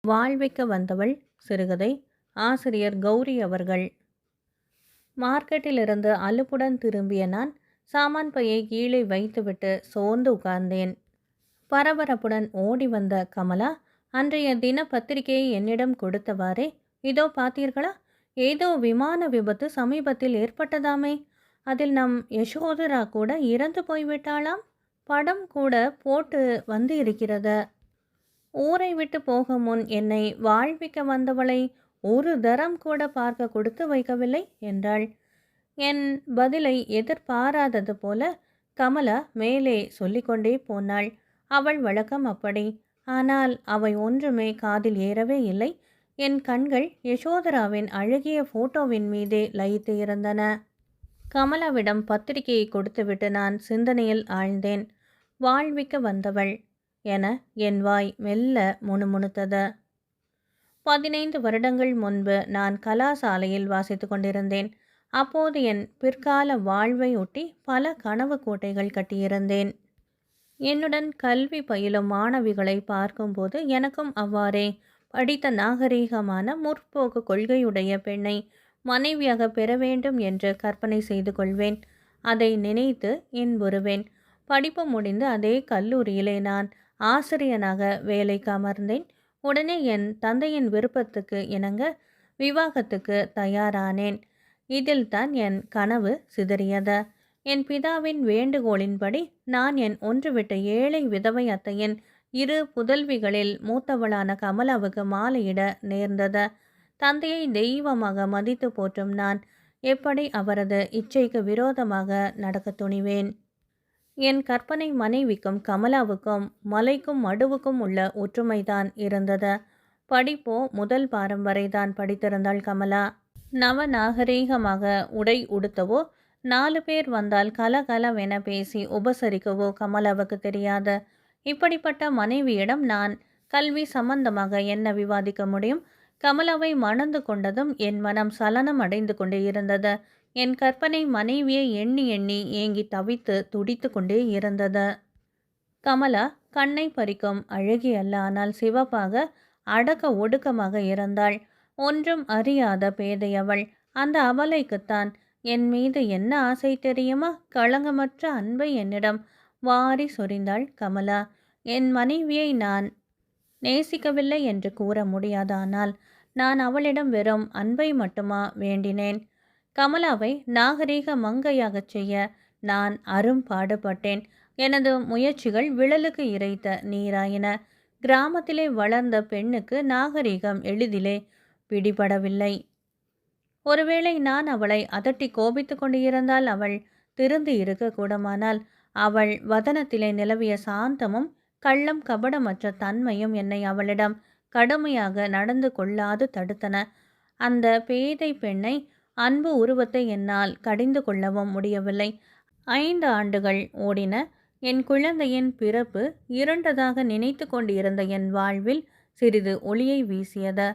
வாழ்விக்க வந்தவள் சிறுகதை. ஆசிரியர் கௌரி அவர்கள். மார்க்கெட்டிலிருந்து அலுப்புடன் திரும்பிய நான் சாமான் பையை கீழே வைத்துவிட்டு சோர்ந்து உட்கார்ந்தேன். பரபரப்புடன் ஓடி வந்த கமலா அன்றைய தின பத்திரிகையை என்னிடம் கொடுத்தவாறே, இதோ பார்த்தீர்களா, ஏதோ விமான விபத்து சமீபத்தில் ஏற்பட்டதாமே, அதில் நம் யசோதரா கூட இறந்து போய்விட்டாளாம், படம் கூட போட்டு வந்து இருக்கிறது. ஊரை விட்டு போக முன் என்னை வாழ்விக்க வந்தவளை ஒரு தரம் கூட பார்க்க கொடுத்து வைக்கவில்லை என்றாள். என் பதிலை எதிர்பாராதது போல கமலா மேலே சொல்லிக்கொண்டே போனாள். அவள் வழக்கம் அப்படி. ஆனால் அவை ஒன்றுமே காதில் ஏறவே இல்லை. என் கண்கள் யசோதராவின் அழகிய போட்டோவின் மீதே லயித்து இருந்தன. கமலாவிடம் பத்திரிகையை கொடுத்துவிட்டு நான் சிந்தனையில் ஆழ்ந்தேன். வாழ்விக்க வந்தவள் என என் வாய் மெல்ல முணுமுணுத்தது. 15 வருடங்கள் முன்பு நான் கலாசாலையில் வாசித்து கொண்டிருந்தேன். அப்போது என் பிற்கால வாழ்வை ஒட்டி பல கனவு கோட்டைகள் கட்டியிருந்தேன். என்னுடன் கல்வி பயிலும் மாணவிகளை பார்க்கும்போது எனக்கும் அவ்வாறே படித்த நாகரீகமான முற்போக்கு கொள்கையுடைய பெண்ணை மனைவியாக பெற வேண்டும் என்று கற்பனை செய்து கொள்வேன். அதை நினைத்து இன்புறுவேன். படிப்பு முடிந்து அதே கல்லூரியிலே நான் ஆசிரியனாக வேலைக்கு அமர்ந்தேன். உடனே என் தந்தையின் விருப்பத்துக்கு இணங்க விவாகத்துக்கு தயாரானேன். இதில் தான் என் கனவு சிதறியது. என் பிதாவின் வேண்டுகோளின்படி நான் என் ஒன்றுவிட்ட ஏழை விதவை அத்தையின் 2 புதல்விகளில் மூத்தவளான கமலாவுக்கு மாலையிட நேர்ந்தது. தந்தையை தெய்வமாக மதித்து போற்றும் நான் எப்படி அவரது இச்சைக்கு விரோதமாக நடக்க துணிவேன்? என் கற்பனை மனைவிக்கும் கமலாவுக்கும் மலைக்கும் மடுவுக்கும் உள்ள ஒற்றுமைதான் இருந்தது. படிப்போ முதல் பாரம் வரைதான் படித்திருந்தாள் கமலா. நவநாகரீகமாக உடை உடுத்தவோ 4 பேர் வந்தால் கலகலவென பேசி உபசரிக்கவோ கமலாவுக்கு தெரியாது. இப்படிப்பட்ட மனைவியிடம் நான் கல்வி சம்பந்தமாக என்ன விவாதிக்க முடியும்? கமலாவை மணந்து கொண்டதும் என் மனம் சலனம் அடைந்து கொண்டே இருந்தது. என் கற்பனை மனைவியை எண்ணி எண்ணி ஏங்கி தவித்து துடித்து கொண்டே இருந்தது. கமலா கண்ணை பறிக்கும் அழகி அல்ல, ஆனால் சிவப்பாக அடக்க ஒடுக்கமாக இருந்தாள். ஒன்றும் அறியாத பேதையவள். அந்த அவளைக்குத்தான் என் மீது என்ன ஆசை தெரியுமா? களங்கமற்ற அன்பை என்னிடம் வாரி சொரிந்தாள் கமலா. என் மனைவியை நான் நேசிக்கவில்லை என்று கூற முடியாது, ஆனால் நான் அவளிடம் வெறும் அன்பை மட்டுமா வேண்டினேன்? கமலாவை நாகரீக மங்கையாகச் செய்ய நான் அரும்பாடுபட்டேன். எனது முயற்சிகள் விழலுக்கு இறைத்த நீராயின. கிராமத்திலே வளர்ந்த பெண்ணுக்கு நாகரீகம் எளிதிலே பிடிபடவில்லை. ஒருவேளை நான் அவளை அதட்டி கோபித்து கொண்டு இருந்தால் அவள் திருந்து இருக்கக்கூடுமானால் அவள் வதனத்திலே நிலவிய சாந்தமும் கள்ளம் கபடமற்ற தன்மையும் என்னை அவளிடம் கடுமையாக நடந்து கொள்ளாது தடுத்தன. அந்த பேதை பெண்ணை அன்பு உருவத்தை என்னால் கடிந்து கொள்ளவும் முடியவில்லை. 5 ஆண்டுகள் ஓடின. என் குழந்தையின் பிறப்பு இருண்டதாக நினைத்து கொண்டிருந்த என் வாழ்வில் சிறிது ஒளியை வீசியது.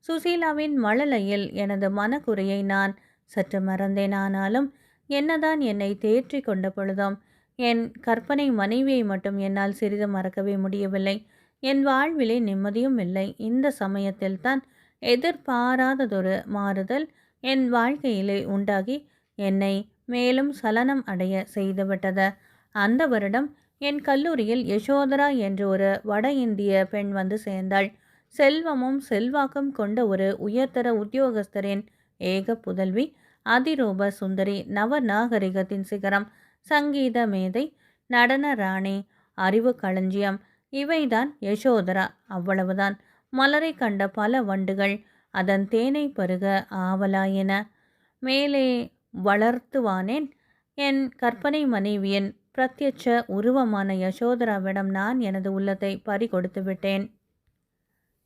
சுசீலாவின் மழலையில் எனது மனக்குறையை நான் சற்று மறந்தேன். ஆனாலும் என்னதான் என்னை தேற்றி கொண்ட பொழுதும் என் கற்பனை மனைவியை மட்டும் என்னால் சிறிது மறக்கவே முடியவில்லை. என் வாழ்விலே நிம்மதியும் இல்லை. இந்த சமயத்தில்தான் எதிர்பாராததொரு மாறுதல் என் வாழ்க்கையிலே உண்டாகி என்னை மேலும் சலனம் அடைய செய்துவிட்டது. அந்த வருடம் என் கல்லூரியில் யசோதரா என்று ஒரு வட இந்திய பெண் வந்து சேர்ந்தாள். செல்வமும் செல்வாக்கும் கொண்ட ஒரு உயர்தர உத்தியோகஸ்தரின் ஏக புதல்வி. அதிரூப சுந்தரி, நவநாகரிகத்தின் சிகரம், சங்கீத மேதை, நடன ராணி, அறிவு களஞ்சியம். இவைதான் யசோதரா. அவ்வளவுதான். மலரை கண்ட பல வண்டுகள் அதன் தேனை பருக ஆவலாயின. மேலே வளர்த்துவானேன். என் கற்பனை மனைவியின் பிரத்யட்ச உருவமான யசோதராவிடம் நான் எனது உள்ளத்தை பறிகொடுத்து விட்டேன்.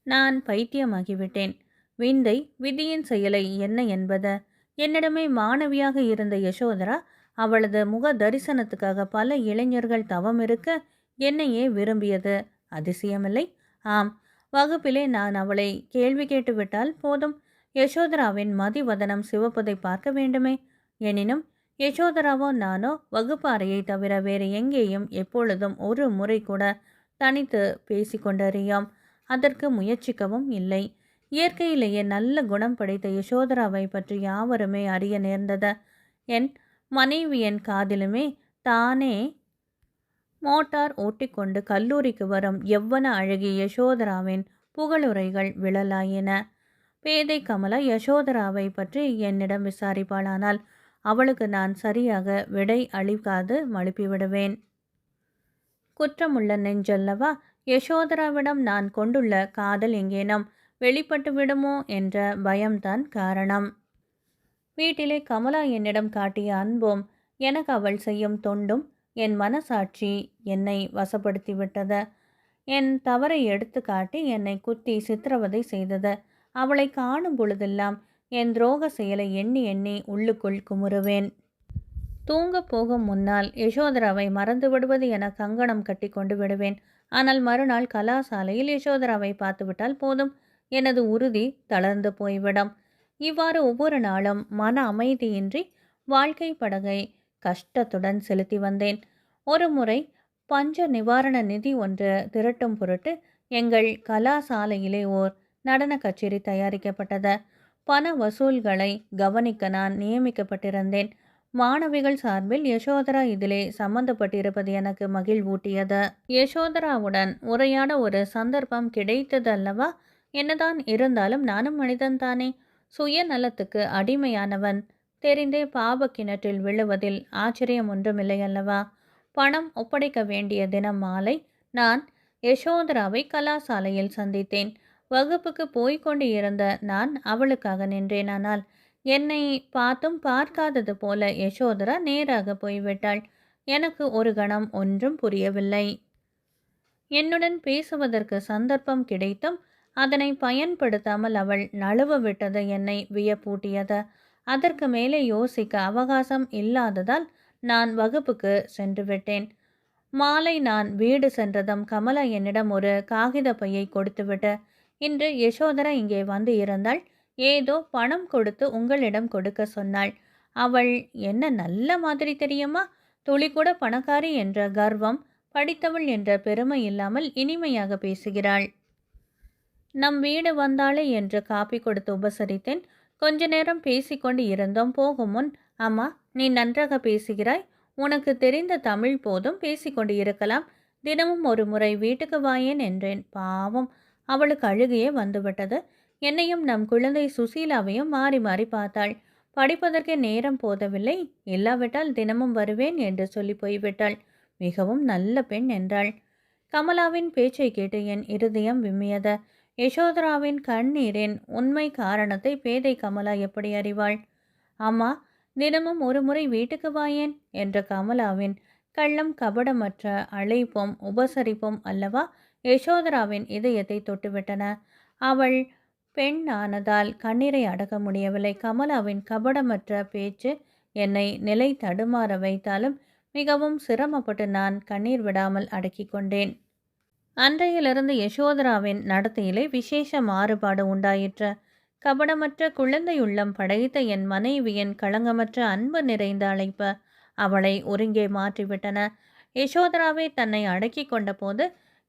நான் பைத்தியமாகிவிட்டேன். விந்தை விதியின் செயலை என்ன என்பது? என்னிடமே மாணவியாக இருந்த யசோதரா அவளது முக தரிசனத்துக்காக பல இளைஞர்கள் தவம் இருக்க என்னையே விரும்பியது அதிசயமில்லை. ஆம், வகுப்பிலே நான் அவளை கேள்வி கேட்டுவிட்டால் போதும், யசோதராவின் மதிவதனம் சிவப்பதை பார்க்க வேண்டுமே. எனினும் யசோதராவோ நானோ வகுப்பு அறையை தவிர வேறு எங்கேயும் எப்பொழுதும் ஒரு முறை கூட தனித்து பேசிக்கொண்டறியோம். அதற்கு முயற்சிக்கவும் இல்லை. இயற்கையிலேயே நல்ல குணம் படைத்த யசோதராவை பற்றி யாவருமே அறிய நேர்ந்தது. என் மனைவியின் காதிலுமே தானே மோட்டார் ஓட்டிக்கொண்டு கல்லூரிக்கு வரும் யவ்வன அழகி யசோதராவின் புகழுரைகள் விழலாயின. பேதை கமலா யசோதராவை பற்றி என்னிடம் விசாரிப்பாளானால் அவளுக்கு நான் சரியாக விடை அளிக்காது மழுப்பிவிடுவேன். குற்றமுள்ள நெஞ்சல்லவா, யசோதராவிடம் நான் கொண்டுள்ள காதல் எங்கேனும் வெளிப்பட்டு விடுமோ என்ற பயம்தான் காரணம். வீட்டிலே கமலா என்னிடம் காட்டிய அன்பும் எனக்கு அவள் செய்யும் தொண்டும் என் மனசாட்சி என்னை வசப்படுத்திவிட்டது. என் தவறை எடுத்து காட்டி என்னை குத்தி சித்திரவதை செய்தது. அவளை காணும் பொழுதெல்லாம் என் துரோக செயலை எண்ணி எண்ணி உள்ளுக்குள் குமுறுவேன். தூங்கப் போகும் முன்னால் யசோதராவை மறந்து விடுவது என கங்கணம் கட்டி கொண்டு விடுவேன். ஆனால் மறுநாள் கலாசாலையில் யசோதராவை பார்த்துவிட்டால் போதும், எனது உறுதி தளர்ந்து போய்விடும். இவ்வாறு ஒவ்வொரு நாளும் மன அமைதியின்றி வாழ்க்கை படகை கஷ்டத்துடன் செலுத்தி வந்தேன். ஒரு முறை பஞ்ச நிவாரண நிதி ஒன்று திரட்டும் பொருட்டு எங்கள் கலாசாலையிலே ஓர் நடன கச்சேரி தயாரிக்கப்பட்டது. பண வசூல்களை கவனிக்க நான் நியமிக்கப்பட்டிருந்தேன். மாணவிகள் சார்பில் யசோதரா இதிலே சம்பந்தப்பட்டிருப்பது எனக்கு மகிழ்வூட்டியது. யசோதராவுடன் உரையாட ஒரு சந்தர்ப்பம் கிடைத்தது அல்லவா? என்னதான் இருந்தாலும் நானும் மனிதன்தானே. சுயநலத்துக்கு அடிமையானவன் தெரிந்தே பாப கிணற்றில் விழுவதில் ஆச்சரியம் ஒன்றுமில்லை அல்லவா? பணம் ஒப்படைக்க வேண்டிய தினம் மாலை நான் யசோதராவை கலாசாலையில் சந்தித்தேன். வகுப்புக்கு போய்கொண்டு இருந்த நான் அவளுக்காக நின்றேன். ஆனால் என்னை பார்த்தும் பார்க்காதது போல யசோதரா நேராக போய்விட்டாள். எனக்கு ஒரு கணம் ஒன்றும் புரியவில்லை. என்னுடன் பேசுவதற்கு சந்தர்ப்பம் கிடைத்தும் அதனை பயன்படுத்தாமல் அவள் நழுவ விட்டது என்னை வியப்பூட்டியது. அதற்கு மேலே யோசிக்க அவகாசம் இல்லாததால் நான் வகுப்புக்கு சென்று விட்டேன். மாலை நான் வீடு சென்றதும் கமலா என்னிடம் ஒரு காகித பையை கொடுத்துவிட்டு, இன்று யசோதரா இங்கே வந்து இருந்தாள், ஏதோ பணம் கொடுத்து உங்களிடம் கொடுக்க சொன்னாள். அவள் என்ன நல்ல மாதிரி தெரியுமா? துளி கூட பணக்காரி என்ற கர்வம், படித்தவள் என்ற பெருமை இல்லாமல் இனிமையாக பேசுகிறாள். நம் வீடு வந்தாளே என்று காப்பி கொடுத்து உபசரித்தேன். கொஞ்ச நேரம் பேசிக்கொண்டு இருந்தோம். போகும் முன், அம்மா நீ நன்றாக பேசுகிறாய், உனக்கு தெரிந்த தமிழ் போதும் பேசிக்கொண்டு இருக்கலாம், தினமும் ஒரு முறை வீட்டுக்கு வாயேன் என்றேன். பாவம், அவளுக்கு அழுகையே வந்துவிட்டது. என்னையும் நம் குழந்தை சுசீலாவையும் மாறி மாறி பார்த்தாள். படிப்பதற்கே நேரம் போதவில்லை, இல்லாவிட்டால் தினமும் வருவேன் என்று சொல்லி போய்விட்டாள். மிகவும் நல்ல பெண் என்றாள். கமலாவின் பேச்சை கேட்டு என் இருதயம் விம்மியது. யசோதராவின் கண்ணீரின் உண்மை காரணத்தை பேதை கமலா எப்படி அறிவாள்? அம்மா தினமும் ஒரு முறை வீட்டுக்கு வாயேன் என்ற கமலாவின் கள்ளம் கபடமற்ற அழைப்பும் உபசரிப்பும் அல்லவா யசோதராவின் இதயத்தை தொட்டுவிட்டன. அவள் பெண் ஆனதால் கண்ணீரை அடக்க முடியவில்லை. கமலாவின் கபடமற்ற பேச்சு என்னை நிலை தடுமாற வைத்தாலும் மிகவும் சிரமப்பட்டு நான் கண்ணீர் விடாமல் அடக்கி கொண்டேன். அன்றையிலிருந்து யசோதராவின் நடத்தையிலே விசேஷ மாறுபாடு உண்டாயிற்று. கபடமற்ற குழந்தையுள்ளம் படைத்த என் மனைவியின் களங்கமற்ற அன்பு நிறைந்த அழைப்பு அவளை ஒருங்கே மாற்றிவிட்டன. யசோதராவை தன்னை அடக்கி கொண்ட போது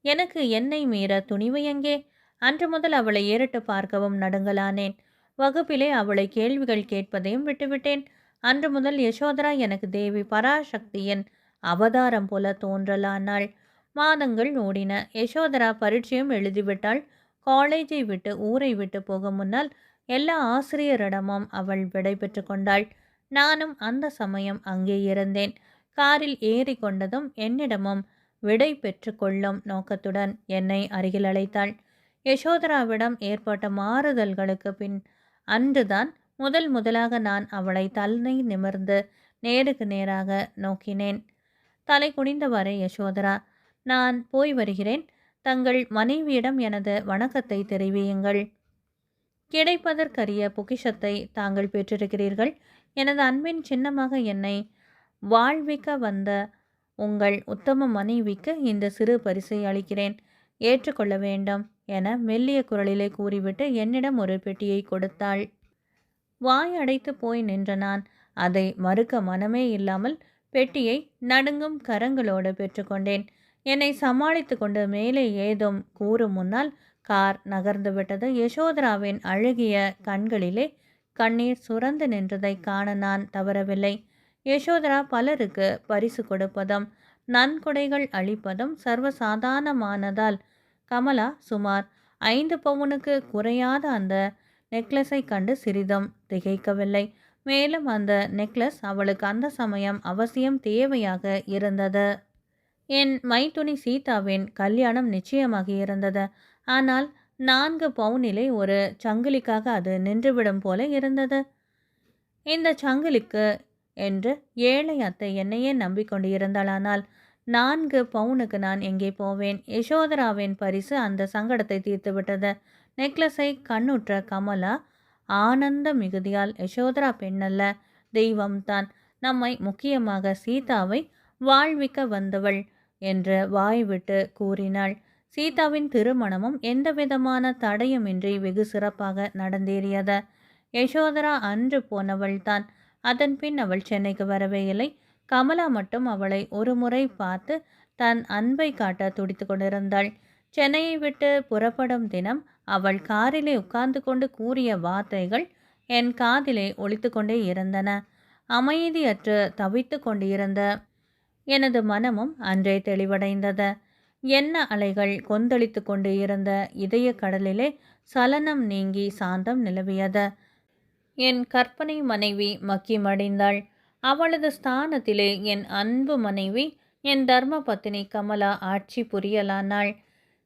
எனக்கு என்னை மீற துணிவு எங்கே? அன்று முதல் அவளை ஏறிட்டு பார்க்கவும் நடுங்கலானேன். வகுப்பிலே அவளை கேள்விகள் கேட்பதையும் விட்டுவிட்டேன். அன்று முதல் யசோதரா எனக்கு தேவி பராசக்தியின் அவதாரம் போல தோன்றலானாள். மாதங்கள் ஓடின. யசோதரா பரீட்சையும் எழுதிவிட்டாள். காலேஜை விட்டு ஊரை விட்டு போக முன்னால் எல்லா ஆசிரியரிடமும் அவள் விடை பெற்று கொண்டாள். நானும் அந்த சமயம் அங்கே இருந்தேன். காரில் ஏறி கொண்டதும் என்னிடமும் விடை பெற்று கொள்ளும் நோக்கத்துடன் என்னை அருகில் அழைத்தாள். யசோதராவிடம் ஏற்பட்ட மாறுதல்களுக்கு பின் அன்றுதான் முதலாக நான் அவளை தலை நிமிர்ந்து நேருக்கு நேராக நோக்கினேன். தலை குனிந்தவரை, யசோதரா, நான் போய் வருகிறேன். தங்கள் மனைவியிடம் எனது வணக்கத்தை தெரிவியுங்கள். கிடைப்பதற்கரிய பொக்கிஷத்தை தாங்கள் பெற்றிருக்கிறீர்கள். எனது அன்பின் சின்னமாக என்னை வாழ்விக்க வந்த உங்கள் உத்தம மனைவிக்கு இந்த சிறு பரிசை அளிக்கிறேன், ஏற்றுக்கொள்ள வேண்டும் என மெல்லிய குரலிலே கூறிவிட்டு என்னிடம் ஒரு பெட்டியை கொடுத்தாள். வாய் அடைத்து போய் நின்ற நான் அதை மறுக்க மனமே இல்லாமல் பெட்டியை நடுங்கும் கரங்களோடு பெற்றுக்கொண்டேன். என்னை சமாளித்து கொண்டு மேலே ஏதும் கூறும் முன்னால் கார் நகர்ந்து விட்டது. யசோதராவின் அழகிய கண்களிலே கண்ணீர் சுரந்து நின்றதை காண நான் தவறவில்லை. யசோதரா பலருக்கு பரிசு கொடுப்பதும் நன்கொடைகள் அளிப்பதும் சர்வசாதாரணமானதால் கமலா சுமார் 5 பவுனுக்கு குறையாத அந்த நெக்லஸை கண்டு சிறிதும் திகைக்கவில்லை. மேலும் அந்த நெக்லஸ் அவளுக்கு அந்த சமயம் அவசியம் தேவையாக இருந்தது. என் மைத்துனி சீதாவின் கல்யாணம் நிச்சயமாகி இருந்தது. ஆனால் 4 பவுனிலே ஒரு சங்கிலிக்காக அது நின்றுவிடும் போல இருந்தது. இந்த சங்கிலிக்கு என்று ஏழை அத்தை என்னையே நம்பிக்கொண்டு இருந்தாளானால் 4 பவுனுக்கு நான் எங்கே போவேன்? யசோதராவின் பரிசு அந்த சங்கடத்தை தீர்த்துவிட்டது. நெக்லஸை கண்ணுற்ற கமலா ஆனந்த மிகுதியால் யசோதரா பெண்ணல்ல, தெய்வம்தான், நம்மை முக்கியமாக சீதாவை வாழ்விக்க வந்தவள் என்று வாய்விட்டு கூறினாள். சீதாவின் திருமணமும் எந்தவிதமான தடையுமின்றி வெகு சிறப்பாக நடந்தேறியது. யசோதரா அன்று போனவள்தான். அதன் பின் அவள் சென்னைக்கு வரவே இல்லை. கமலா மட்டும் அவளை ஒரு முறை பார்த்து தன் அன்பை காட்ட துடித்து கொண்டிருந்தாள். சென்னையை விட்டு புறப்படும் தினம் அவள் காரிலே உட்கார்ந்து கொண்டு கூறிய வார்த்தைகள் என் காதிலே ஒலித்து கொண்டே இருந்தன. அமைதியற்று தவித்து கொண்டிருந்த எனது மனமும் அன்றே தெளிவடைந்தது. எண்ண அலைகள் கொந்தளித்து கொண்டு இருந்த இதய கடலிலே சலனம் நீங்கி சாந்தம் நிலவியது. என் கற்பனை மனைவி மக்கி மடிந்தாள். அவளது ஸ்தானத்திலே என் அன்பு மனைவி என் தர்ம பத்தினி கமலா ஆட்சி புரியலானாள்.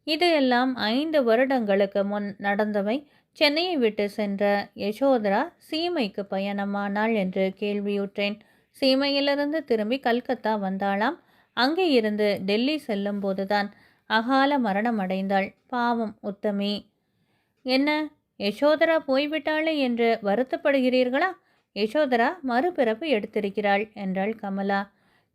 இது எல்லாம் 5 வருடங்களுக்கு முன் நடந்தவை. சென்னையை விட்டு சென்ற யசோதரா சீமைக்கு பயணமானாள் என்று கேள்வியுற்றேன். சீமையிலிருந்து திரும்பி கல்கத்தா வந்தாளாம். அங்கே இருந்து டெல்லி செல்லும் போதுதான் அகால மரணம் அடைந்தாள். பாவம் உத்தமி. என்ன, யசோதரா போய்விட்டாளே என்று வருத்தப்படுகிறீர்களா? யசோதரா மறுபிறப்பு எடுத்திருக்கிறாள் என்றாள் கமலா.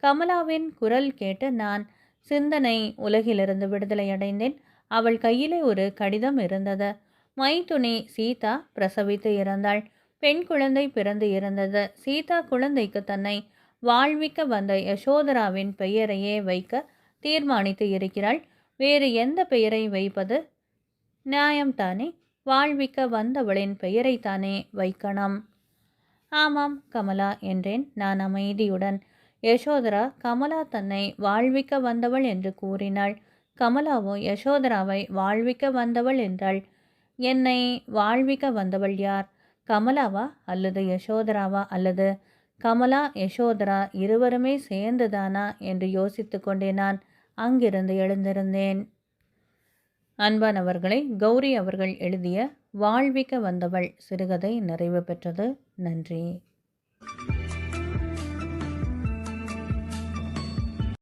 கமலாவின் குரல் கேட்டு நான் சிந்தனை உலகிலிருந்து விடுதலை அடைந்தேன். அவள் கையிலே ஒரு கடிதம் இருந்தது. மைத்துனி சீதா பிரசவித்து இறந்தாள். பெண் குழந்தை பிறந்து இருந்தது. சீதா குழந்தைக்கு தன்னை வாழ்விக்க வந்த யசோதராவின் பெயரையே வைக்க தீர்மானித்து இருக்கிறாள். வேறு எந்த பெயரை வைப்பது நியாயம்தானே? வாழ்விக்க வந்தவளின் பெயரைத்தானே வைக்கணும். ஆமாம் கமலா என்றேன் நான் அமைதியுடன். யசோதரா கமலா தன்னை வாழ்விக்க வந்தவள் என்று கூறினாள். கமலாவோ யசோதராவை வாழ்விக்க வந்தவள் என்றாள். என்னை வாழ்விக்க வந்தவள் யார்? கமலாவா அல்லது யசோதராவா? அல்லது கமலா யசோதரா இருவருமே சேர்ந்துதானா என்று யோசித்து கொண்டே நான் அங்கிருந்து எழுந்திருந்தேன். அன்பானவர்களை, கௌரி அவர்கள் எழுதிய வாழ்விக்க வந்தவள் சிறுகதை நிறைவு பெற்றது. நன்றி.